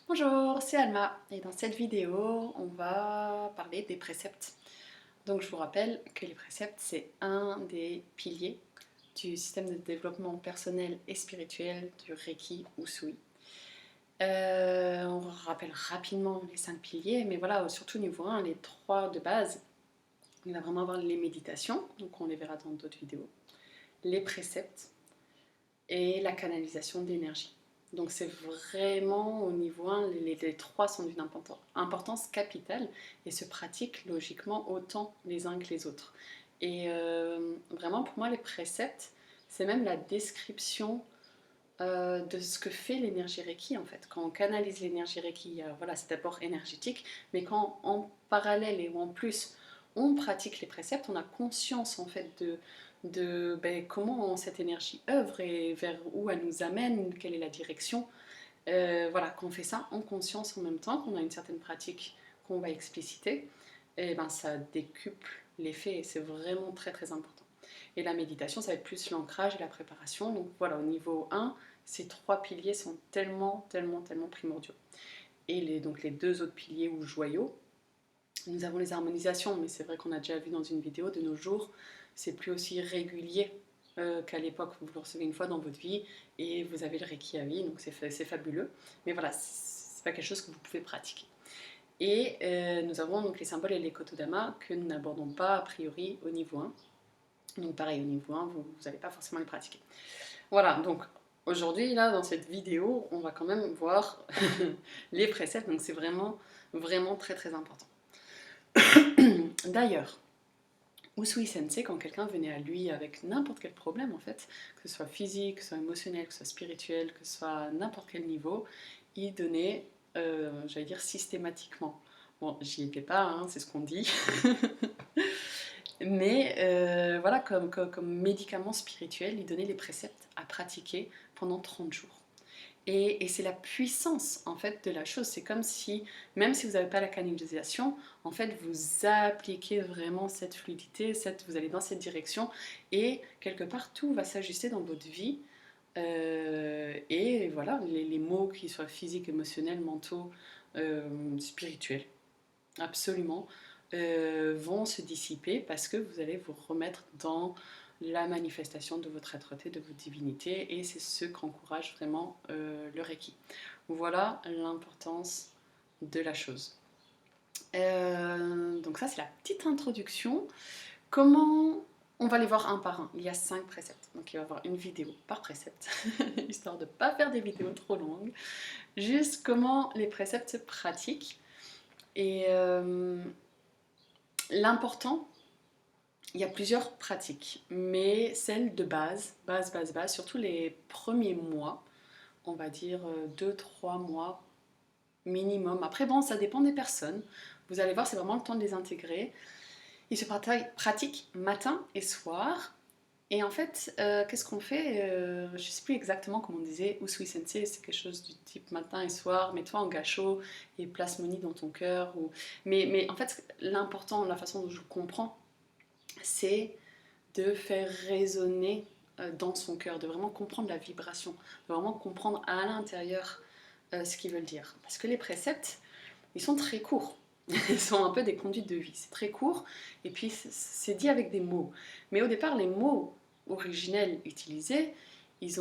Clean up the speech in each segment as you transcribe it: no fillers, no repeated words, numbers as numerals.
Bonjour, c'est Alma et dans cette vidéo, on va parler des préceptes. Donc je vous rappelle que les préceptes, c'est un des piliers du système de développement personnel et spirituel du Reiki Usui. On rappelle rapidement les 5 piliers, mais voilà, surtout niveau 1, les 3 de base. On va vraiment avoir les méditations, donc on les verra dans d'autres vidéos, les préceptes et la canalisation d'énergie. Donc c'est vraiment au niveau 1, les trois sont d'une importance capitale et se pratiquent logiquement autant les uns que les autres. Et vraiment pour moi les préceptes, c'est même la description de ce que fait l'énergie Reiki en fait. Quand on canalise l'énergie Reiki, voilà, c'est d'abord énergétique, mais quand en parallèle et ou en plus on pratique les préceptes, on a conscience en fait de comment cette énergie œuvre et vers où elle nous amène, quelle est la direction. Voilà, qu'on fait ça en conscience en même temps, qu'on a une certaine pratique qu'on va expliciter, et ben ça décuple l'effet et c'est vraiment très très important. Et la méditation, ça va être plus l'ancrage et la préparation. Donc voilà, au niveau 1, ces 3 piliers sont tellement primordiaux. Et donc les 2 autres piliers ou joyaux, nous avons les harmonisations, mais c'est vrai qu'on a déjà vu dans une vidéo, de nos jours, c'est plus aussi régulier qu'à l'époque. Vous le recevez une fois dans votre vie et vous avez le Reiki à vie, donc c'est fabuleux. Mais voilà, c'est pas quelque chose que vous pouvez pratiquer. Et nous avons donc les symboles et les kotodama que nous n'abordons pas a priori au niveau 1. Donc pareil, au niveau 1, vous n'allez pas forcément les pratiquer. Voilà, donc aujourd'hui, là, dans cette vidéo, on va quand même voir les préceptes, donc c'est vraiment très très important. D'ailleurs, Usui Sensei, quand quelqu'un venait à lui avec n'importe quel problème en fait, que ce soit physique, que ce soit émotionnel, que ce soit spirituel, que ce soit à n'importe quel niveau, il donnait, j'allais dire systématiquement. Bon, j'y étais pas, hein, c'est ce qu'on dit. Mais voilà, comme médicament spirituel, il donnait les préceptes à pratiquer pendant 30 jours. Et c'est la puissance en fait de la chose. C'est comme si, même si vous n'avez pas la canalisation, en fait vous appliquez vraiment cette fluidité, vous allez dans cette direction et quelque part tout va s'ajuster dans votre vie. Et voilà, les mots qui soient physiques, émotionnels, mentaux, spirituels, absolument, vont se dissiper parce que vous allez vous remettre dans la manifestation de votre être-té, de votre divinité, et c'est ce qu'encourage vraiment le Reiki. Voilà l'importance de la chose. Donc ça c'est la petite introduction. Comment on va les voir un par un. Il y a 5 préceptes, donc il va y avoir une vidéo par précepte, histoire de ne pas faire des vidéos trop longues. Juste comment les préceptes se pratiquent. Et l'important, il y a plusieurs pratiques, mais celle de base, surtout les premiers mois, on va dire 2-3 mois minimum. Après bon, ça dépend des personnes. Vous allez voir, c'est vraiment le temps de les intégrer. Ils se pratiquent matin et soir. Et en fait, qu'est-ce qu'on fait je ne sais plus exactement comment on disait, Usui Sensei, c'est quelque chose du type matin et soir, mets-toi en gâchot et place Moni dans ton cœur. Mais en fait, l'important, la façon dont je comprends, c'est de faire résonner dans son cœur, de vraiment comprendre la vibration, de vraiment comprendre à l'intérieur ce qu'ils veulent dire. Parce que les préceptes, ils sont très courts. Ils sont un peu des conduites de vie. C'est très court et puis c'est dit avec des mots. Mais au départ, les mots originels utilisés, ils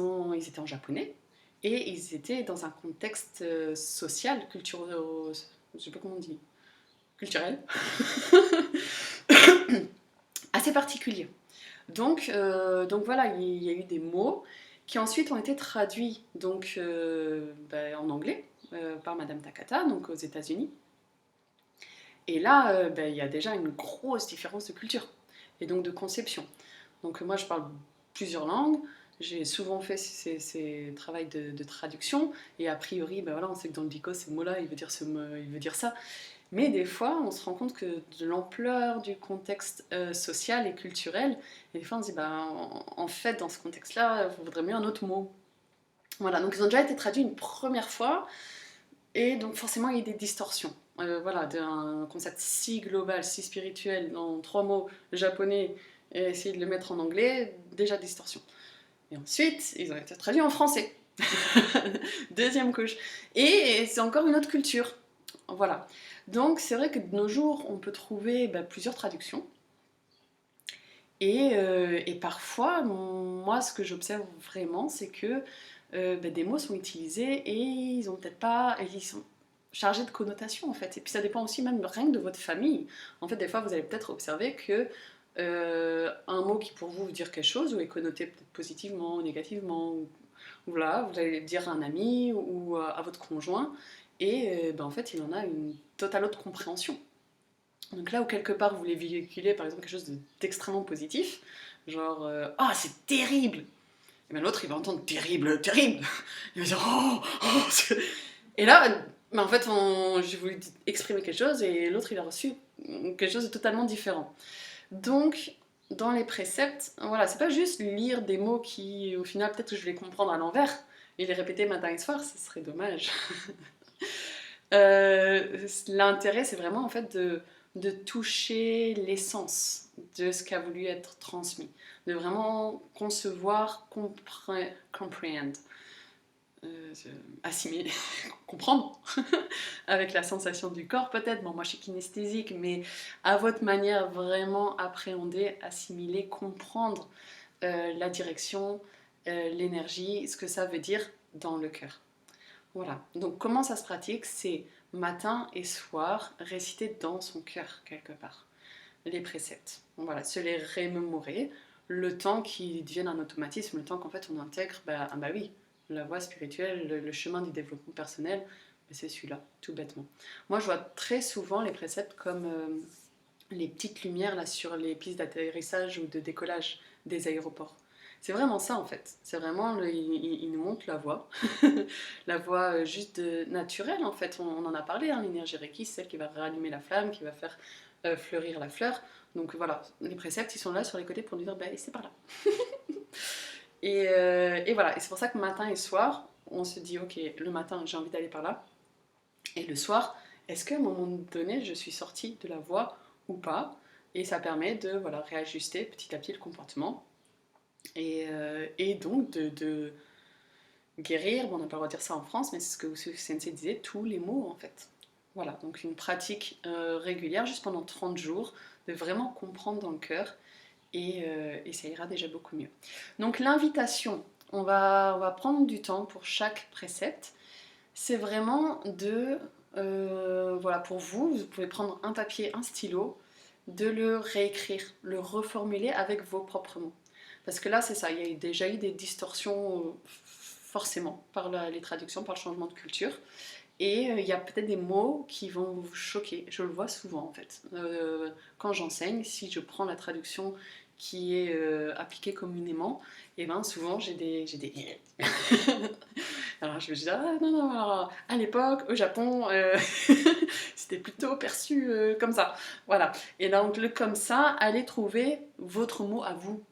étaient en japonais et ils étaient dans un contexte social, culturel, je sais pas comment on dit, culturel, assez particulier. Donc voilà, il y a eu des mots qui ensuite ont été traduits donc, en anglais par Madame Takata, donc aux États-Unis. Et là, il y a déjà une grosse différence de culture et donc de conception. Donc moi, je parle plusieurs langues. J'ai souvent fait ces travaux de traduction et a priori, voilà, on sait que dans le dico, ce mot-là, il veut dire ça. Mais des fois, on se rend compte que de l'ampleur du contexte social et culturel, et des fois on se dit, en fait, dans ce contexte-là, il faudrait mieux un autre mot. Voilà, donc ils ont déjà été traduits une première fois, et donc forcément il y a des distorsions. Voilà, d'un concept si global, si spirituel, dans 3 mots japonais, et essayer de le mettre en anglais, déjà distorsion. Et ensuite, ils ont été traduits en français. Deuxième couche. Et c'est encore une autre culture. Voilà. Donc c'est vrai que de nos jours, on peut trouver plusieurs traductions. Et parfois, moi, ce que j'observe vraiment, c'est que des mots sont utilisés et ils ont peut-être pas, ils sont chargés de connotations en fait. Et puis ça dépend aussi même rien que de votre famille. En fait, des fois, vous allez peut-être observer que un mot qui pour vous veut dire quelque chose ou est connoté peut-être positivement ou négativement, ou voilà, vous allez le dire à un ami ou à votre conjoint, et en fait, il en a une totale autre compréhension. Donc là où quelque part vous voulez véhiculer par exemple quelque chose d'extrêmement positif, genre ah c'est terrible, et bien l'autre il va entendre terrible, terrible, il va dire oh, oh. Et là en fait j'ai voulu exprimer quelque chose et l'autre il a reçu quelque chose de totalement différent. Donc dans les préceptes, voilà, c'est pas juste lire des mots qui au final peut-être que je vais comprendre à l'envers et les répéter matin et soir, ce serait dommage. L'intérêt, c'est vraiment en fait de toucher l'essence de ce qui a voulu être transmis, de vraiment concevoir, comprehend, assimiler, comprendre, avec la sensation du corps peut-être. Bon, moi je suis kinesthésique, mais à votre manière, vraiment appréhender, assimiler, comprendre la direction, l'énergie, ce que ça veut dire dans le cœur. Voilà, donc comment ça se pratique? C'est matin et soir, réciter dans son cœur quelque part les préceptes. Voilà, se les remémorer, le temps qu'ils deviennent un automatisme, le temps qu'en fait on intègre, oui, la voie spirituelle, le chemin du développement personnel, c'est celui-là, tout bêtement. Moi je vois très souvent les préceptes comme les petites lumières là sur les pistes d'atterrissage ou de décollage des aéroports. C'est vraiment ça en fait. C'est vraiment, il nous montre la voie. La voie juste naturelle en fait. On en a parlé, hein, l'énergie Reiki, c'est celle qui va rallumer la flamme, qui va faire fleurir la fleur. Donc voilà, les préceptes, ils sont là sur les côtés pour nous dire, c'est par là. Et voilà, et c'est pour ça que matin et soir, on se dit, ok, le matin, j'ai envie d'aller par là. Et le soir, est-ce qu'à un moment donné, je suis sortie de la voie ou pas? Et ça permet de voilà, réajuster petit à petit le comportement. Et donc de guérir, bon, on n'a pas le droit de dire ça en France, mais c'est ce que Sensei disait, tous les mots en fait. Voilà, donc une pratique régulière, juste pendant 30 jours, de vraiment comprendre dans le cœur, et ça ira déjà beaucoup mieux. Donc l'invitation, on va prendre du temps pour chaque précepte, c'est vraiment voilà, pour vous, vous pouvez prendre un papier, un stylo, de le réécrire, le reformuler avec vos propres mots. Parce que là, c'est ça, il y a déjà eu des distorsions, forcément, par les traductions, par le changement de culture. Et il y a peut-être des mots qui vont vous choquer. Je le vois souvent, en fait. Quand j'enseigne, si je prends la traduction qui est appliquée communément, et ben souvent j'ai des alors je me dis, ah non, non, alors, à l'époque, au Japon, c'était plutôt perçu comme ça. Voilà. Et donc, le comme ça, allez trouver votre mot à vous.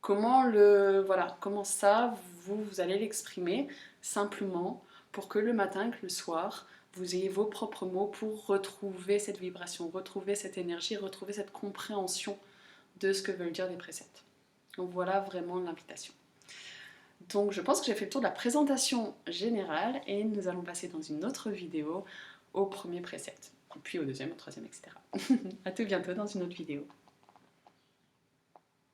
Voilà, comment ça, vous allez l'exprimer simplement pour que le matin, que le soir, vous ayez vos propres mots pour retrouver cette vibration, retrouver cette énergie, retrouver cette compréhension de ce que veulent dire les préceptes. Donc voilà vraiment l'invitation. Donc je pense que j'ai fait le tour de la présentation générale et nous allons passer dans une autre vidéo au premier précepte, puis au deuxième, au troisième, etc. A tout bientôt dans une autre vidéo.